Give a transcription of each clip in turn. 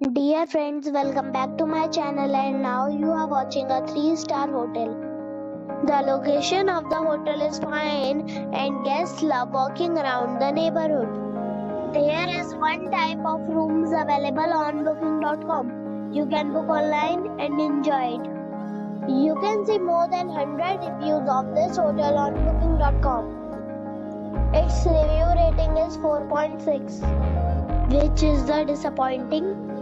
Dear friends, welcome back to my channel, and now you are watching a 3-star hotel. The location of the hotel is fine and guests love walking around the neighborhood. There is one type of rooms available on booking.com. You can book online and enjoy it. You can see more than 100 reviews of this hotel on booking.com. Its review rating is 4.6, which is the disappointing.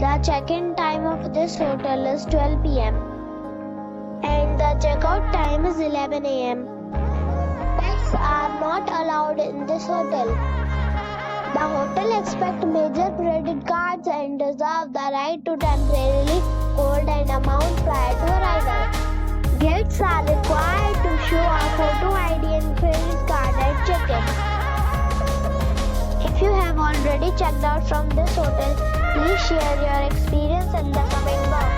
The check-in time of this hotel is 12 p.m. and the check-out time is 11 a.m. Pets are not allowed in this hotel. The hotel accepts major credit cards and reserves the right to temporarily hold an amount prior to arrival. Guests are required to show a photo ID and credit card at check-in. If you have already checked out from this hotel, please share your experience in the comment box.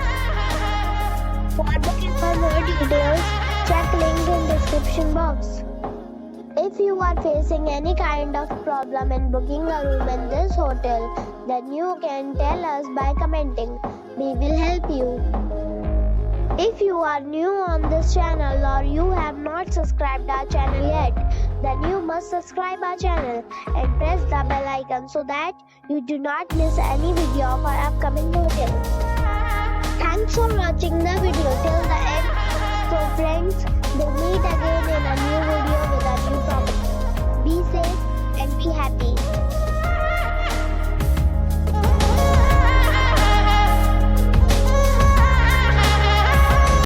For booking for more details, check link in description box. If you are facing any kind of problem in booking a room in this hotel, then you can tell us by commenting. We will help you. If you are new on this channel or you have not subscribed our channel yet, then you must subscribe our channel and press the bell icon so that you do not miss any video of our upcoming hotel. Thanks for watching the video till the end. So friends,